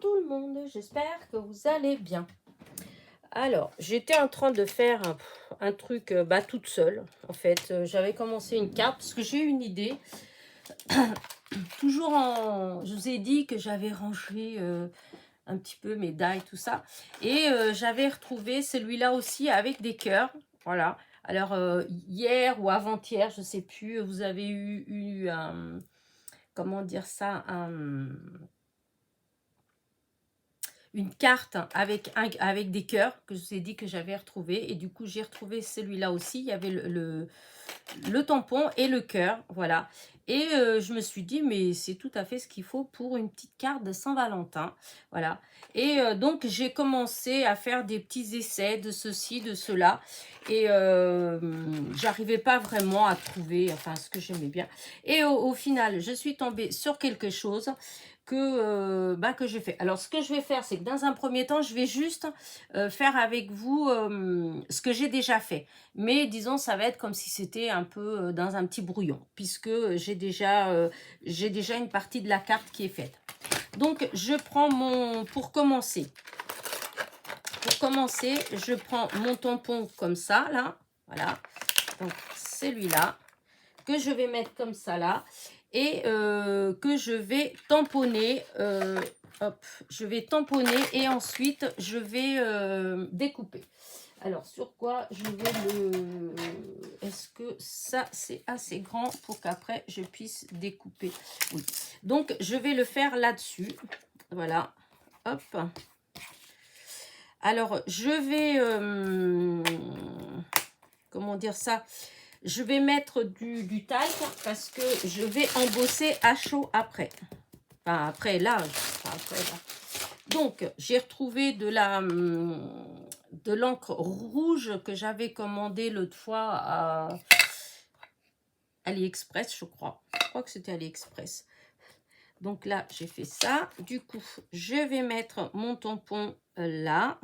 tout le monde, j'espère que vous allez bien. Alors, j'étais en train de faire un truc toute seule. En fait, j'avais commencé une carte parce que j'ai eu une idée. Toujours en... Je vous ai dit que j'avais rangé un petit peu mes die, tout ça. Et j'avais retrouvé celui-là aussi avec des cœurs. Voilà. Alors, hier ou avant-hier, je ne sais plus, vous avez eu un... Comment dire ça, une carte avec des cœurs que je vous ai dit que j'avais retrouvé. Et du coup, j'ai retrouvé celui-là aussi. Il y avait le tampon et le cœur. Voilà. Et je me suis dit, mais c'est tout à fait ce qu'il faut pour une petite carte de Saint-Valentin. Voilà. Et donc, j'ai commencé à faire des petits essais de ceci, de cela. Et j'arrivais pas vraiment à trouver enfin ce que j'aimais bien. Et au final, je suis tombée sur quelque chose que j'ai fait. Alors, ce que je vais faire, c'est que dans un premier temps, je vais juste faire avec vous ce que j'ai déjà fait. Mais disons, ça va être comme si c'était un peu dans un petit brouillon, puisque j'ai déjà une partie de la carte qui est faite. Donc, je prends pour commencer, je prends mon tampon comme ça, là. Voilà. Donc, celui-là, que je vais mettre comme ça, là. Et que je vais tamponner. Hop, je vais tamponner et ensuite, je vais découper. Alors, sur quoi je vais le... Est-ce que ça, c'est assez grand pour qu'après, je puisse découper? Oui. Donc, je vais le faire là-dessus. Voilà. Hop. Alors, je vais... comment dire ça? Je vais mettre du talc parce que je vais embosser à chaud après. Enfin, après là. Donc, j'ai retrouvé de l'encre rouge que j'avais commandée l'autre fois à AliExpress, je crois. Je crois que c'était AliExpress. Donc là, j'ai fait ça. Du coup, je vais mettre mon tampon là.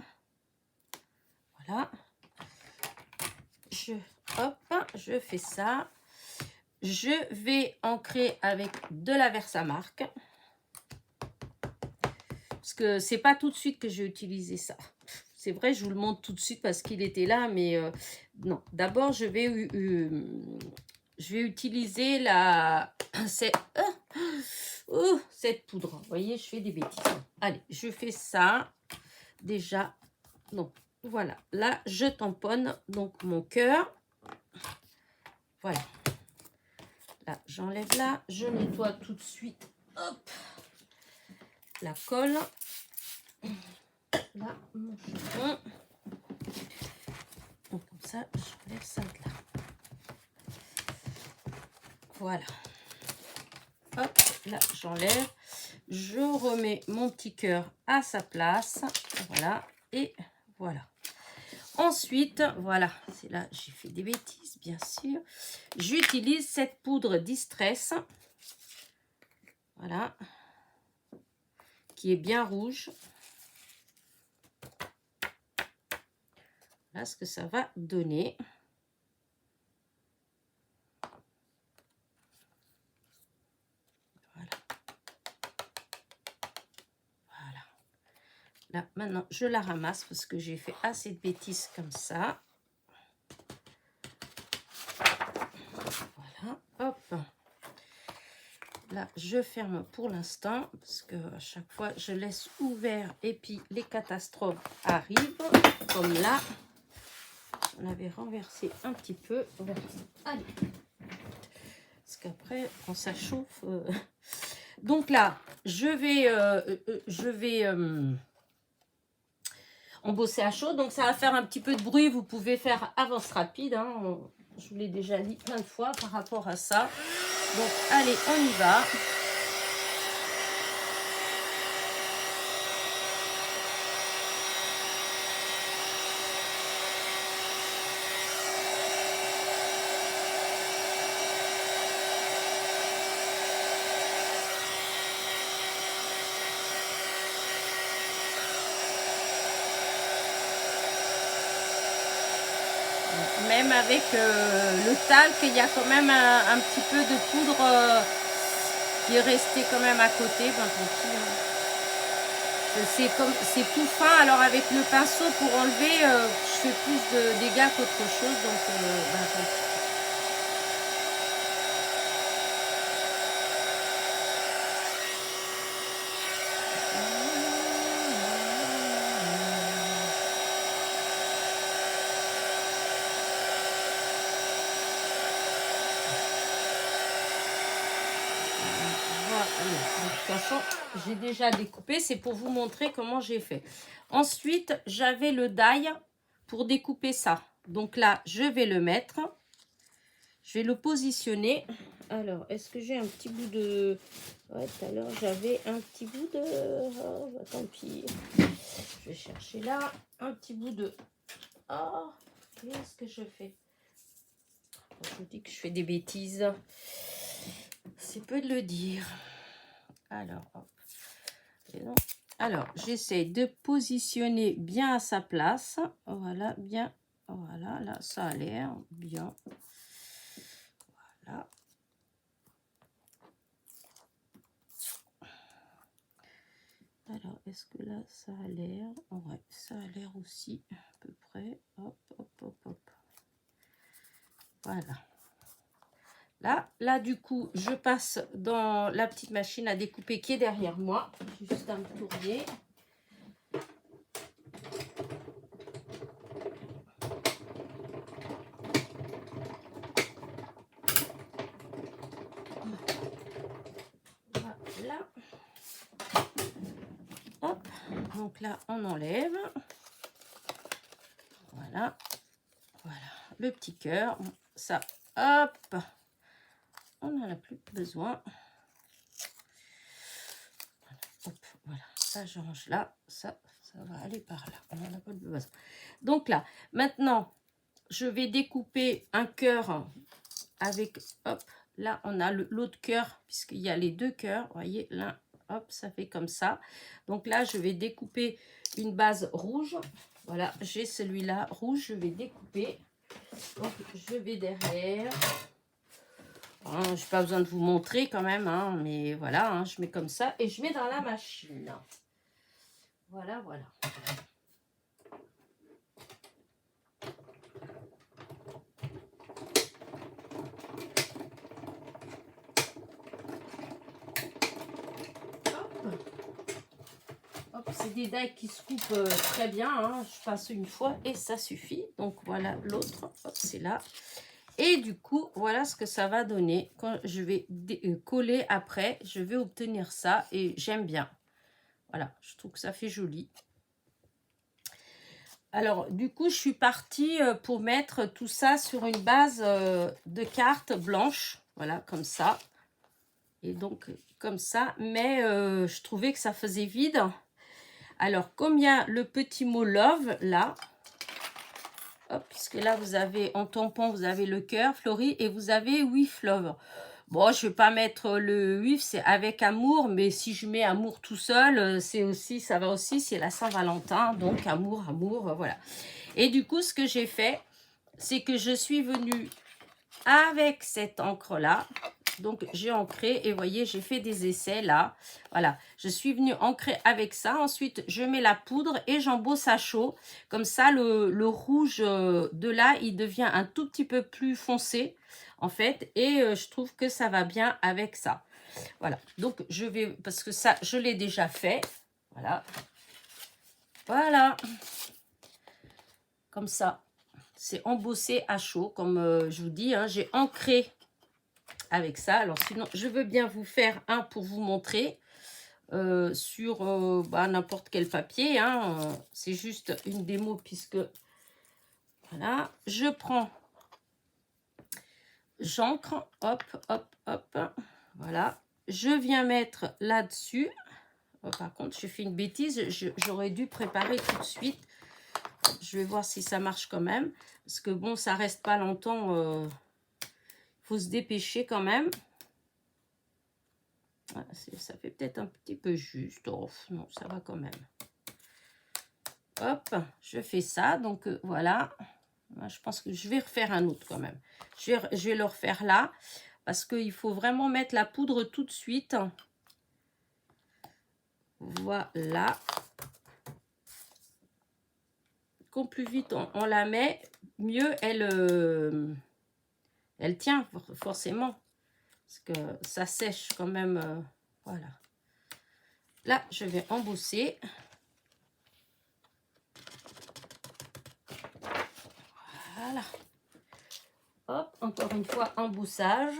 Voilà. Hop, je fais ça. Je vais ancrer avec de la Versamark. Parce que c'est pas tout de suite que j'ai utilisé ça. C'est vrai, je vous le montre tout de suite parce qu'il était là, mais non. D'abord, je vais utiliser cette poudre. Vous voyez, je fais des bêtises. Allez, je fais ça déjà. Donc, voilà. Là, je tamponne donc mon cœur. Voilà. Là, j'enlève là. Je nettoie tout de suite. Hop. La colle. Là, mon chiffon. Donc, comme ça, j'enlève ça de là. Voilà. Hop, là, j'enlève. Je remets mon petit cœur à sa place. Voilà. Et voilà. Ensuite, voilà. C'est là, j'ai fait des bêtises, bien sûr. J'utilise cette poudre Distress. Voilà. Qui est bien rouge. Voilà ce que ça va donner. Voilà. Voilà. Là, maintenant, je la ramasse parce que j'ai fait assez de bêtises comme ça. Voilà. Hop. Là, je ferme pour l'instant parce que à chaque fois, je laisse ouvert et puis les catastrophes arrivent. Comme là, on avait renversé un petit peu. Allez. Parce qu'après, quand ça chauffe... Donc là, je vais embosser à chaud. Donc ça va faire un petit peu de bruit. Vous pouvez faire avance rapide. Hein. Je vous l'ai déjà dit plein de fois par rapport à ça. Donc allez, on y va. Même avec le talc, il y a quand même un petit peu de poudre qui est resté quand même à côté. Ben, tant pis, hein. c'est tout fin, alors avec le pinceau pour enlever, je fais plus de dégâts qu'autre chose, donc bah, tant pis. Voilà. De toute façon, j'ai déjà découpé, c'est pour vous montrer comment j'ai fait. Ensuite, j'avais le die pour découper ça. Donc là, je vais le mettre. Je vais le positionner. Alors, est-ce que j'ai un petit bout de... Ouais, tout à l'heure, j'avais un petit bout de... Oh, bah, tant pis. Je vais chercher là un petit bout de... Oh, qu'est-ce que je fais? Je vous dis que je fais des bêtises. C'est peu de le dire. Alors, hop. Et non. Alors, j'essaie de positionner bien à sa place. Voilà, bien. Voilà, là, ça a l'air bien. Voilà. Alors, est-ce que là, ça a l'air? Ouais, ça a l'air aussi, à peu près. Hop, hop, hop, hop. Voilà. Là, du coup, je passe dans la petite machine à découper qui est derrière moi. Juste à me tourner. Voilà. Hop. Donc là, on enlève. Voilà. Voilà. Le petit cœur. Ça, hop. On n'en a plus besoin. Hop, voilà. Ça, je range là. Ça va aller par là. On n'en a pas besoin. Donc là, maintenant, je vais découper un cœur avec, hop, là, on a l'autre cœur, puisqu'il y a les deux cœurs. Vous voyez, là, hop, ça fait comme ça. Donc là, je vais découper une base rouge. Voilà, j'ai celui-là rouge, je vais découper. Donc, je vais derrière. Hein, je n'ai pas besoin de vous montrer quand même, hein, mais voilà, hein, je mets comme ça et je mets dans la machine. Voilà, voilà. Hop, c'est des dailles qui se coupent très bien. Hein. Je passe une fois et ça suffit. Donc voilà l'autre. C'est là. Et du coup, voilà ce que ça va donner. Quand je vais coller après, je vais obtenir ça et j'aime bien. Voilà, je trouve que ça fait joli. Alors, du coup, je suis partie pour mettre tout ça sur une base de cartes blanches. Voilà, comme ça. Et donc, comme ça. Mais je trouvais que ça faisait vide. Alors, comme il y a le petit mot love, là. Hop, puisque là, vous avez en tampon, vous avez le cœur fleuri et vous avez with love. Bon, je ne vais pas mettre le with, c'est avec amour, mais si je mets amour tout seul, c'est aussi, ça va aussi, c'est la Saint-Valentin, donc amour, voilà. Et du coup, ce que j'ai fait, c'est que je suis venue avec cette encre-là. Donc, j'ai ancré et vous voyez, j'ai fait des essais là. Voilà, je suis venue ancrer avec ça. Ensuite, je mets la poudre et j'embosse à chaud. Comme ça, le rouge de là, il devient un tout petit peu plus foncé en fait. Et je trouve que ça va bien avec ça. Voilà, donc je vais, parce que ça, je l'ai déjà fait. Voilà. Voilà. Comme ça. C'est embossé à chaud, comme je vous dis. Hein, j'ai ancré avec ça. Alors sinon, je veux bien vous faire un pour vous montrer sur n'importe quel papier. Hein, c'est juste une démo puisque, voilà, je prends, j'encre, hop, hop, hop, voilà. Je viens mettre là-dessus. Oh, par contre, j'ai fait une bêtise. J'aurais dû préparer tout de suite. Je vais voir si ça marche quand même. Parce que bon, ça reste pas longtemps. Faut se dépêcher quand même. Voilà, ça fait peut-être un petit peu juste. Oh, non, ça va quand même. Hop, je fais ça. Donc, voilà. Je pense que je vais refaire un autre quand même. Je vais le refaire là. Parce qu'il faut vraiment mettre la poudre tout de suite. Voilà. qu'au plus vite on la met, mieux elle tient forcément. Parce que ça sèche quand même. Voilà. Là, je vais embosser. Voilà. Hop, encore une fois, emboussage.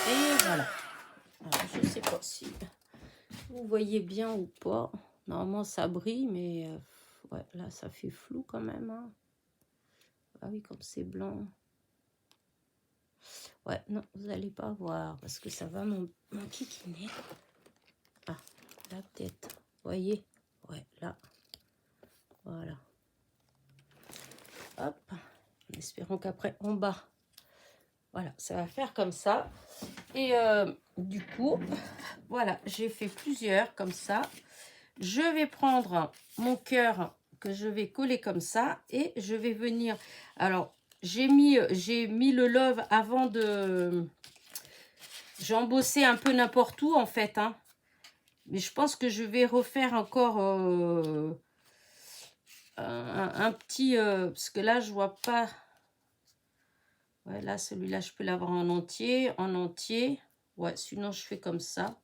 Et voilà. Alors, je ne sais pas si vous voyez bien ou pas. Normalement, ça brille, mais ouais, là, ça fait flou quand même. Hein. Ah oui, comme c'est blanc. Ouais, non, vous n'allez pas voir parce que ça va m'enquiquiner. Ah, la tête. Vous voyez? Ouais, là. Voilà. Hop. En espérant qu'après, en bas. Voilà, ça va faire comme ça. Et du coup, voilà, j'ai fait plusieurs comme ça. Je vais prendre mon cœur que je vais coller comme ça. Et je vais venir... Alors, j'ai mis le love avant de... J'ai embossé un peu n'importe où, en fait. Hein. Mais je pense que je vais refaire encore un petit... parce que là, je vois pas... Ouais, là, celui-là, je peux l'avoir en entier. En entier. Ouais, sinon, je fais comme ça.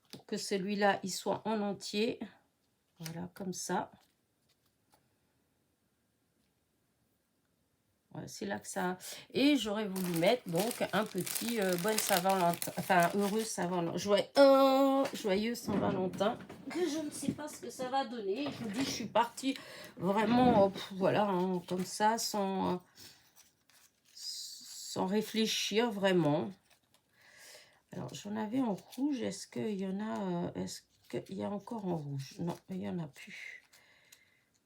Pour que celui-là, il soit en entier. Voilà, comme ça. Ouais, c'est là que ça... Et j'aurais voulu mettre, donc, un petit bonne Saint-Valentin. Enfin, heureux Saint-Valentin. Joyeux Saint-Valentin. Que je ne sais pas ce que ça va donner. Je vous dis, je suis partie vraiment, voilà, hein, comme ça, sans réfléchir vraiment. Alors, j'en avais en rouge. Est-ce qu'il y en a... est-ce qu'il y a encore en rouge? Non, il n'y en a plus.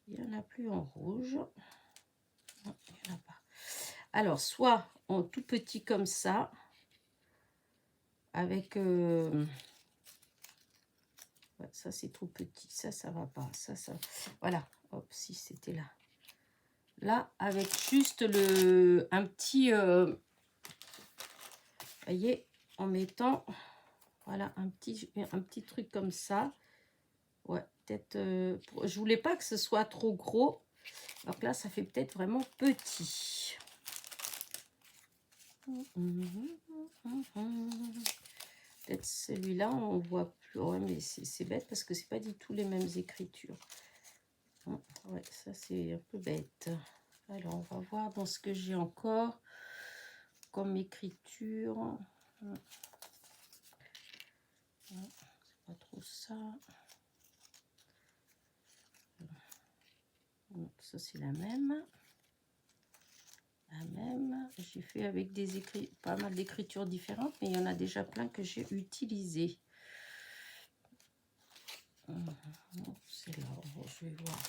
Il n'y en a plus en rouge. Non, il n'y en a pas. Alors, soit en tout petit comme ça, avec... ouais, ça, c'est trop petit. Ça va pas. Ça... Voilà. Hop, si c'était là. Là, avec juste un petit... voyez, en mettant... Voilà, un petit truc comme ça. Ouais, peut-être... je voulais pas que ce soit trop gros. Donc là, ça fait peut-être vraiment petit. Peut-être celui-là, on voit plus. Ouais, mais c'est bête parce que c'est pas du tout les mêmes écritures. Ouais, ça c'est un peu bête. Alors, on va voir dans ce que j'ai encore comme écriture. C'est pas trop ça. Ça c'est la même. J'ai fait avec pas mal d'écritures différentes, mais il y en a déjà plein que j'ai utilisées. C'est là, je vais voir.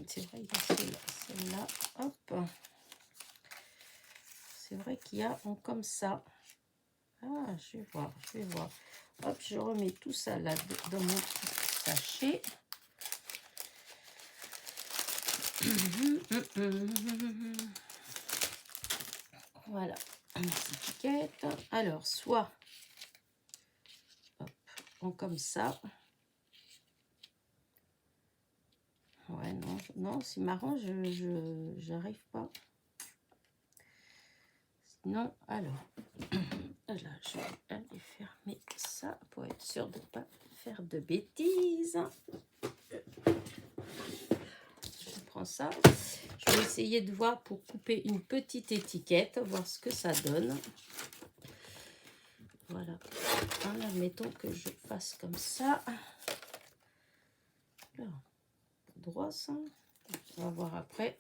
C'est vrai, il y a celle-là. Hop. C'est vrai qu'il y a comme ça. Ah, je vais voir. Hop, je remets tout ça là dans mon sachet. Voilà, une étiquette. Alors, soit hop, comme ça. Ouais, non, c'est marrant, j'arrive pas. Sinon, alors, là, je vais aller fermer ça pour être sûr de ne pas faire de bêtises. Je prends ça. Je vais essayer de voir pour couper une petite étiquette, voir ce que ça donne. Voilà. En admettant que je fasse comme ça. Là, droit ça. On va voir après.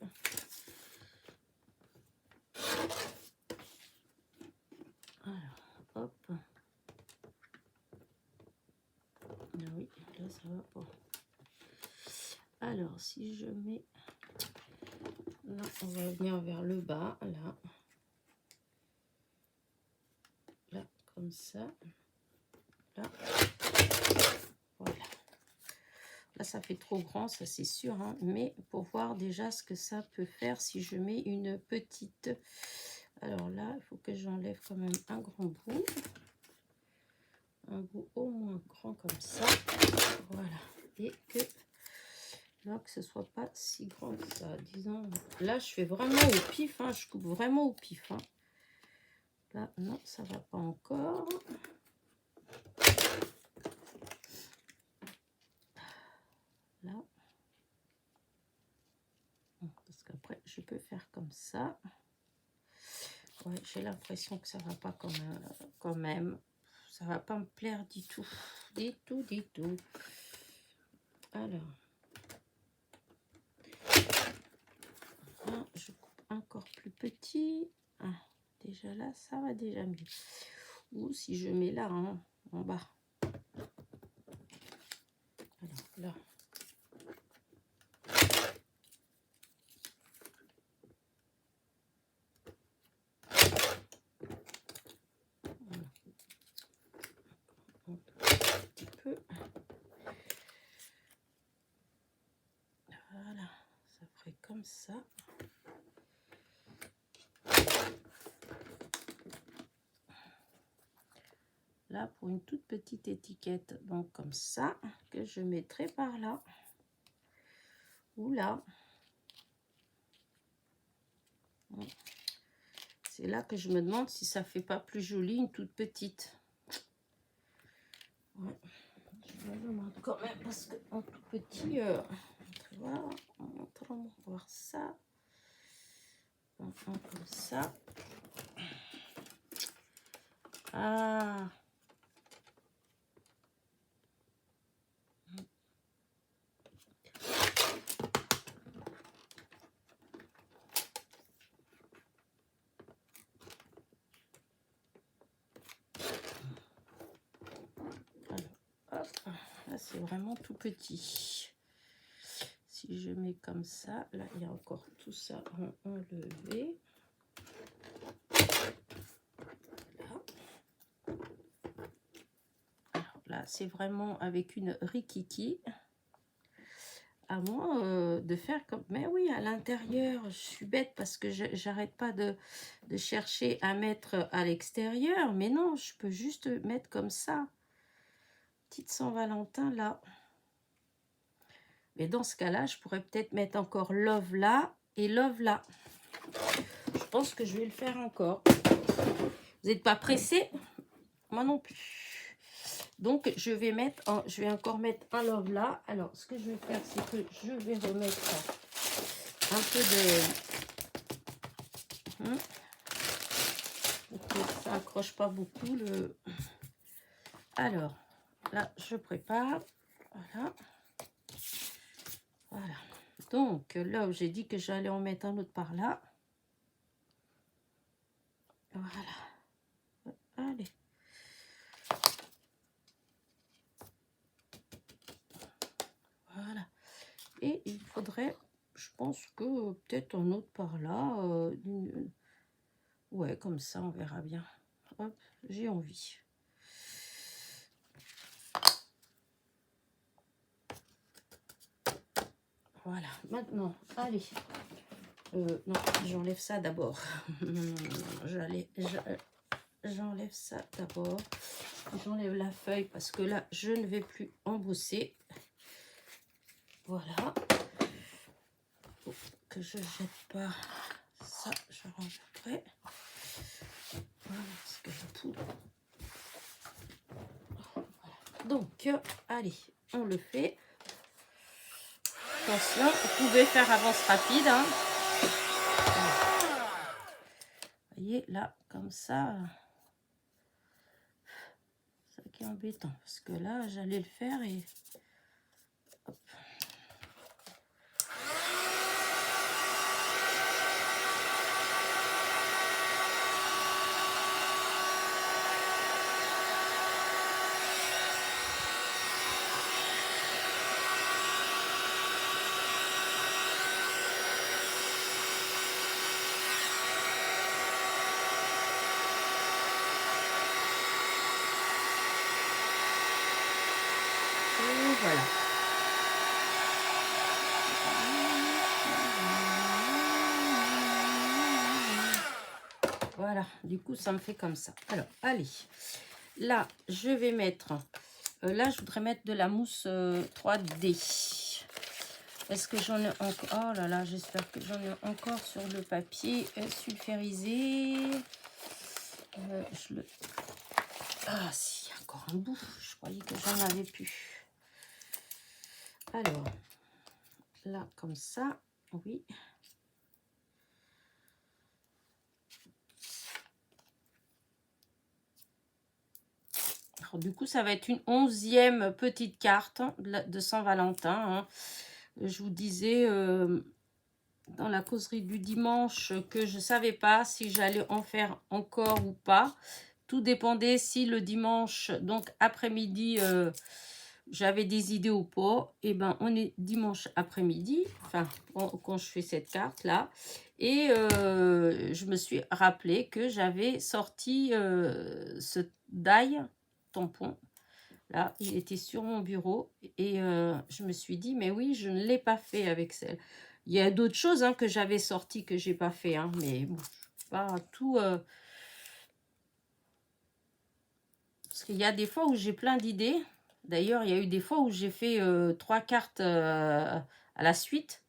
Alors, hop. Ah oui, là ça va pas. Alors, si je mets... Là, on va venir vers le bas, là. comme ça. Là. Voilà. Là, ça fait trop grand, ça c'est sûr. Hein, mais pour voir déjà ce que ça peut faire si je mets une petite... Alors là, il faut que j'enlève quand même un grand bout. Un bout au moins grand comme ça. Voilà. Et que... Là, que ce soit pas si grand que ça. Disons, là, je fais vraiment au pif. Hein, je coupe vraiment au pif. Hein. Là, non, ça va pas encore. Là. Parce qu'après, je peux faire comme ça. Ouais, j'ai l'impression que ça va pas quand même. Ça va pas me plaire du tout. Du tout, du tout. Alors. Là, je coupe encore plus petit. Ah, déjà là, ça va déjà mieux. Ou si je mets là, hein, en bas. Alors là. Un petit peu. Voilà, ça ferait comme ça. Là, pour une toute petite étiquette, donc comme ça, que je mettrai par là. Ou là. C'est là que je me demande si ça fait pas plus joli une toute petite. Ouais. Je me demande quand même parce que en tout petit, voilà, on va voir ça. Comme ça. Ah. Alors, hop. Là, c'est vraiment tout petit. Si je mets comme ça, là, il y a encore tout ça à enlever. Là, c'est vraiment avec une rikiki. À moins de faire comme... Mais oui, à l'intérieur, je suis bête parce que j'arrête pas de chercher à mettre à l'extérieur. Mais non, je peux juste mettre comme ça. Petite Saint-Valentin, là. Mais dans ce cas-là, je pourrais peut-être mettre encore Love là et Love là. Je pense que je vais le faire encore. Vous n'êtes pas pressé? Moi non plus. Donc, je vais encore mettre un Love là. Alors, ce que je vais faire, c'est que je vais remettre un peu de... pour que ça accroche pas beaucoup. Alors, là, je prépare. Voilà. Voilà. Donc, là où j'ai dit que j'allais en mettre un autre par là. Voilà. Allez. Voilà. Et il faudrait, je pense que peut-être un autre par là. Ouais, comme ça, on verra bien. Hop, j'ai envie. Voilà, maintenant, allez. Non, j'enlève ça d'abord. J'enlève ça d'abord. J'enlève la feuille parce que là, je ne vais plus embosser. Voilà. Pour que je jette pas ça, je range après. Voilà, parce que la poudre. Voilà. Donc, allez, on le fait. Attention, vous pouvez faire avance rapide. Hein. Vous voyez, là, comme ça. C'est ça qui est embêtant. Parce que là, j'allais le faire et... Hop. Voilà. Voilà, du coup, ça me fait comme ça. Alors, allez. Là, je vais mettre... là, je voudrais mettre de la mousse 3D. Est-ce que j'en ai encore... Oh là là, j'espère que j'en ai encore sur le papier sulfurisé. Ah, si, il y a encore un bout. Je croyais que j'en avais plus. Alors, là, comme ça, oui. Alors, du coup, ça va être une 11e petite carte de Saint-Valentin. Hein. Je vous disais dans la causerie du dimanche que je ne savais pas si j'allais en faire encore ou pas. Tout dépendait si le dimanche, donc après-midi, j'avais des idées ou pas. Et ben, on est dimanche après-midi, enfin, quand je fais cette carte-là. Et je me suis rappelé que j'avais sorti ce die tampon. Là, il était sur mon bureau. Et je me suis dit, mais oui, je ne l'ai pas fait avec celle. Il y a d'autres choses hein, que j'avais sorties que j'ai pas fait. Hein, mais bon, pas tout... parce qu'il y a des fois où j'ai plein d'idées. D'ailleurs, il y a eu des fois où j'ai fait 3 cartes à la suite.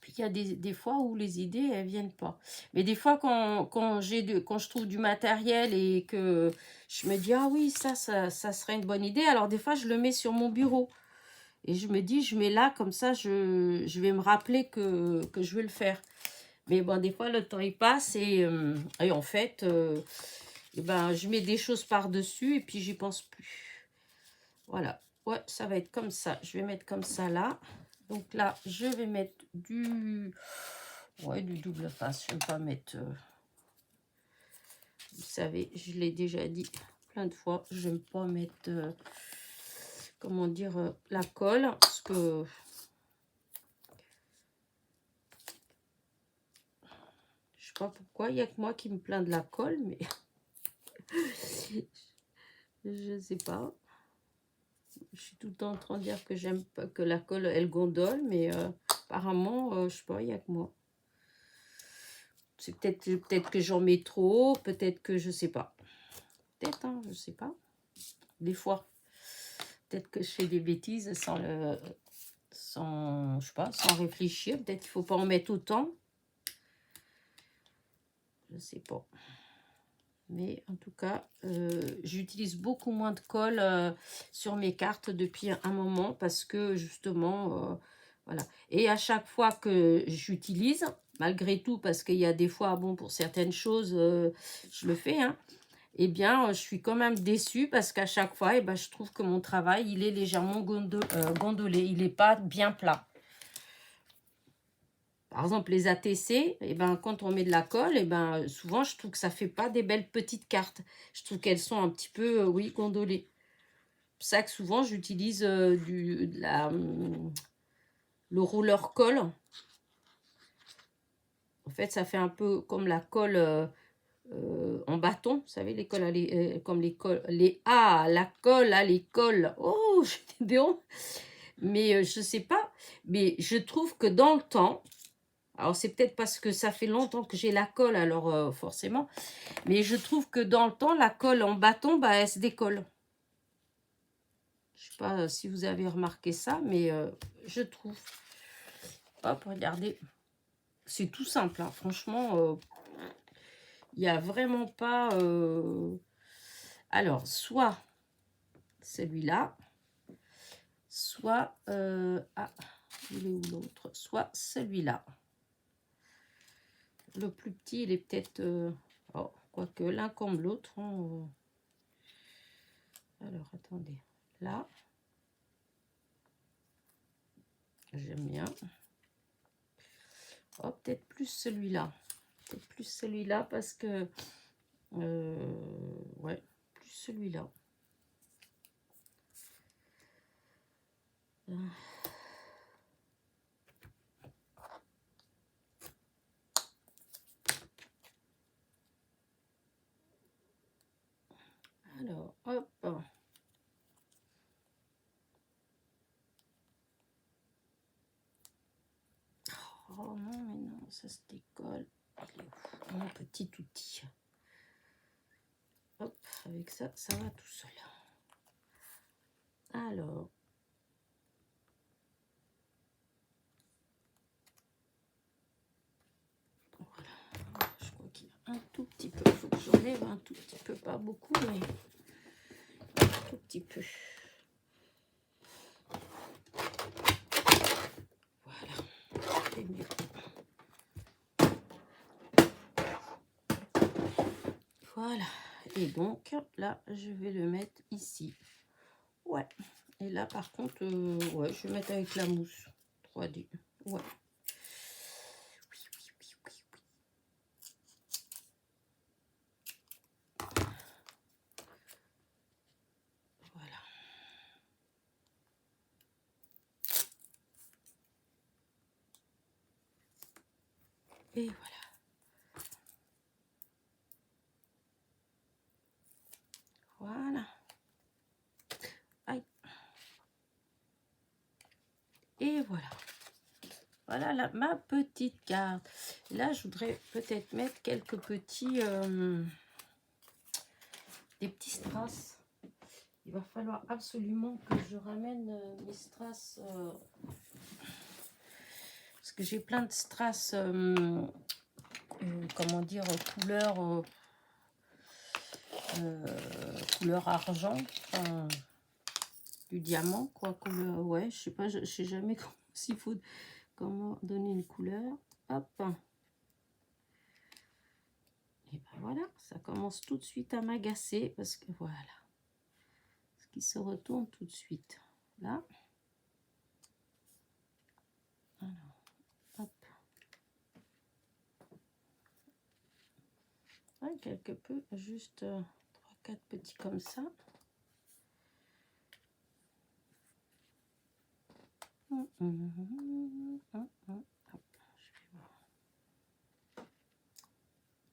Puis il y a des fois où les idées, elles viennent pas. Mais des fois, quand je trouve du matériel et que je me dis, ah oui, ça serait une bonne idée. Alors des fois, je le mets sur mon bureau. Et je me dis, je mets là, comme ça, je vais me rappeler que je vais le faire. Mais bon, des fois, le temps, il passe et en fait... et ben, je mets des choses par-dessus et puis j'y pense plus. Voilà. Ouais, ça va être comme ça. Je vais mettre comme ça là. Donc là, je vais mettre du... Ouais, du double face. Je ne vais pas mettre... vous savez, je l'ai déjà dit plein de fois. Je n'aime pas mettre... comment dire... la colle. Parce que... je sais pas pourquoi. Il n'y a que moi qui me plains de la colle, mais... je sais pas. Je suis tout le temps en train de dire que j'aime pas que la colle, elle gondole, mais apparemment, je sais pas, il n'y a que moi. C'est peut-être que j'en mets trop, peut-être que je sais pas. Peut-être, hein, je sais pas. Des fois, peut-être que je fais des bêtises je sais pas, sans réfléchir. Peut-être qu'il faut pas en mettre autant. Je sais pas. Mais en tout cas, j'utilise beaucoup moins de colle sur mes cartes depuis un moment parce que justement, voilà. Et à chaque fois que j'utilise, malgré tout, parce qu'il y a des fois, bon, pour certaines choses, je le fais, hein, eh bien, je suis quand même déçue parce qu'à chaque fois, eh ben, je trouve que mon travail, il est légèrement gondolé. Il n'est pas bien plat. Par exemple, les ATC, eh ben, quand on met de la colle, eh ben, souvent, je trouve que ça ne fait pas des belles petites cartes. Je trouve qu'elles sont un petit peu, oui, gondolées. C'est pour ça que souvent, j'utilise le roller colle. En fait, ça fait un peu comme la colle en bâton. Vous savez, les colles, comme les colles, la colle à l'école. Oh, j'ai des honte. Mais je ne sais pas. Mais je trouve que dans le temps, alors, c'est peut-être parce que ça fait longtemps que j'ai la colle, alors forcément. Mais je trouve que dans le temps, la colle en bâton, bah, elle se décolle. Je ne sais pas si vous avez remarqué ça, mais je trouve. Hop, regardez. C'est tout simple, hein. Franchement, il n'y a vraiment pas... Alors, soit celui-là, soit... ah, il est où l'autre? Soit celui-là. Le plus petit, il est peut-être... oh, quoique l'un comme l'autre. Hein, alors, attendez. Là. J'aime bien. Oh, peut-être plus celui-là. Peut-être plus celui-là parce que... ouais, plus celui-là. Alors, hop. Oh non, mais non, ça se décolle. Il est où, mon petit outil? Hop, avec ça, ça va tout seul. Alors, voilà. Je crois qu'il y a un tout petit peu. Il faut que j'enlève un tout petit peu, pas beaucoup, mais un tout petit peu. Voilà, c'est mieux. Voilà, et donc là, je vais le mettre ici. Ouais, et là, par contre, ouais, je vais mettre avec la mousse 3D. Ouais. Oui, oui, oui, oui, oui. Voilà. Et voilà. Voilà. Aïe. Et voilà. Voilà ma petite carte. Là, je voudrais peut-être mettre quelques petits... des petits strass. Il va falloir absolument que je ramène mes strass... parce que j'ai plein de strass... comment dire, couleur argent, enfin, du diamant, quoi, couleur, ouais, je sais pas, je sais jamais s'il faut, comment donner une couleur, hop, et ben voilà, ça commence tout de suite à m'agacer, parce que voilà, ce qui se retourne tout de suite, là, alors, hop, ouais, quelque peu, juste 3-4 petits comme ça.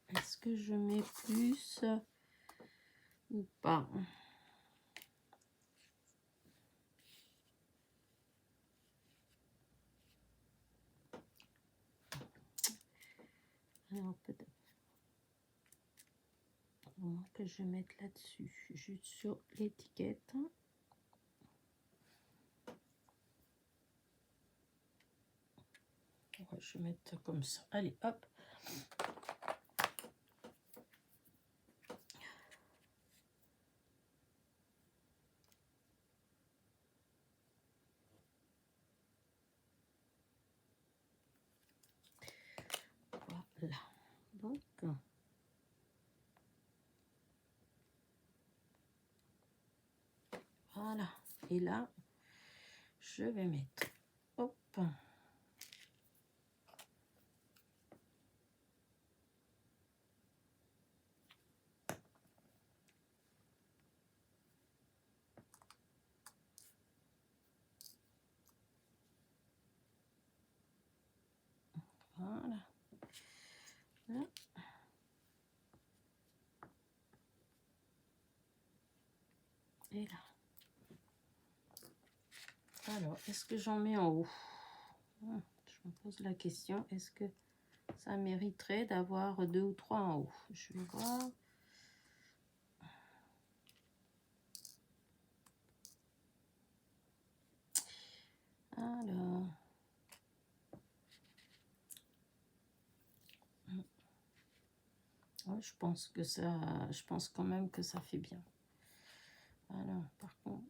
Est-ce que je mets plus ou pas? Alors peut-être que je vais mettre là-dessus, juste sur l'étiquette. Ouais, je vais mettre comme ça. Allez, hop. Voilà. Donc, voilà. Et là, je vais mettre, hop, voilà, là. Et là. Alors, est-ce que j'en mets en haut? Je me pose la question, est-ce que ça mériterait d'avoir 2 ou 3 en haut? Je vais voir. Alors, ouais, je pense que ça, je pense quand même que ça fait bien. Alors, par contre,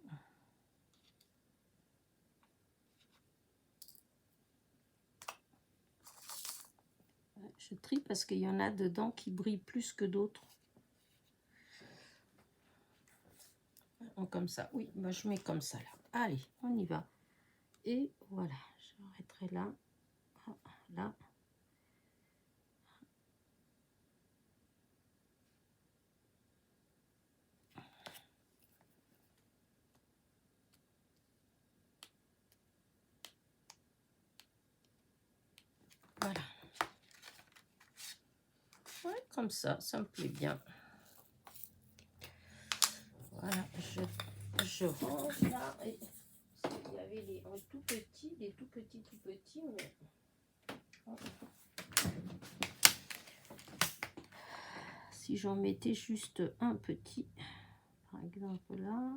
je trie parce qu'il y en a dedans qui brillent plus que d'autres. Comme ça, oui, bah, je mets comme ça là. Allez, on y va. Et voilà, j'arrêterai là. Là. Voilà. Ouais, comme ça me plaît bien. Voilà, je range là. Et il y avait les tout petits, mais si j'en mettais juste un petit, par exemple là.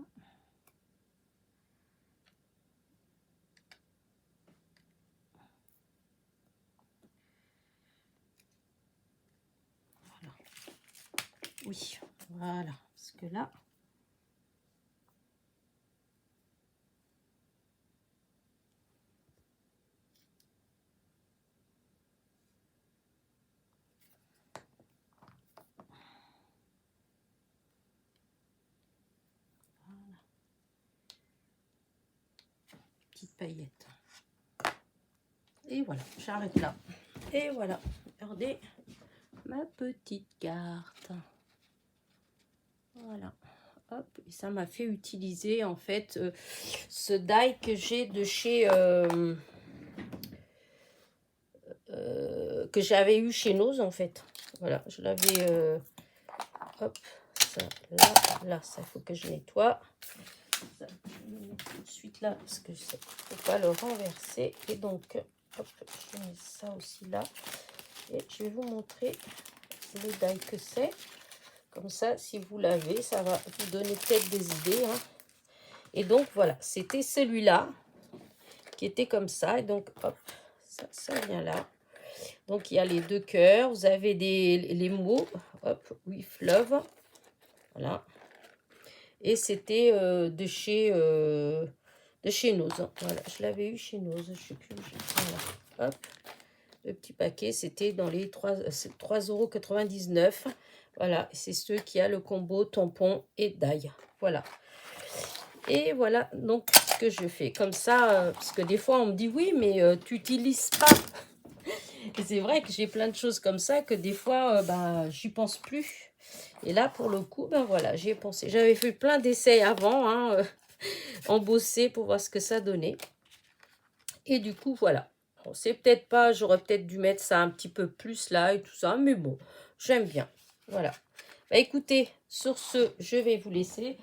Voilà. Oui, voilà, parce que là, petite paillette. Et voilà, j'arrête là. Et voilà, regardez ma petite carte. Voilà. Hop, et ça m'a fait utiliser en fait ce die que j'ai de chez que j'avais eu chez Nose en fait. Voilà, je l'avais hop, ça là, ça il faut que je nettoie. Ça, je le mets tout de suite là parce que ça faut pas le renverser. Et donc hop, je mets ça aussi là. Et je vais vous montrer le die que c'est. Comme ça, si vous l'avez, ça va vous donner peut-être des idées. Hein. Et donc, voilà, c'était celui-là qui était comme ça. Et donc, hop, ça vient là. Donc, il y a les deux cœurs. Vous avez les mots. Hop, with love. Voilà. Et c'était de chez Nose. Voilà, je l'avais eu chez Nose. Je ne sais plus où j'ai. Voilà. Hop. Le petit paquet, c'était dans les 3,99 €. Voilà, c'est ceux qui a le combo tampon et die. Voilà. Et voilà donc ce que je fais. Comme ça, parce que des fois on me dit oui, mais tu n'utilises pas. Et c'est vrai que j'ai plein de choses comme ça que des fois, j'y pense plus. Et là, pour le coup, ben voilà, j'y ai pensé. J'avais fait plein d'essais avant, hein, embossé pour voir ce que ça donnait. Et du coup, voilà. Bon, c'est peut-être pas, j'aurais peut-être dû mettre ça un petit peu plus là et tout ça, mais bon, j'aime bien. Voilà. Bah écoutez, sur ce, je vais vous laisser.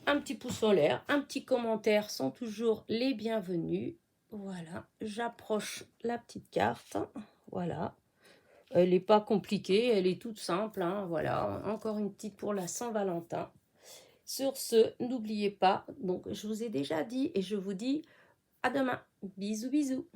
Un petit pouce en l'air, un petit commentaire sont toujours les bienvenus. Voilà, j'approche la petite carte. Voilà. Elle n'est pas compliquée, elle est toute simple. Hein, voilà, encore une petite pour la Saint-Valentin. Sur ce, n'oubliez pas, donc je vous ai déjà dit et je vous dis à demain. Bisous, bisous.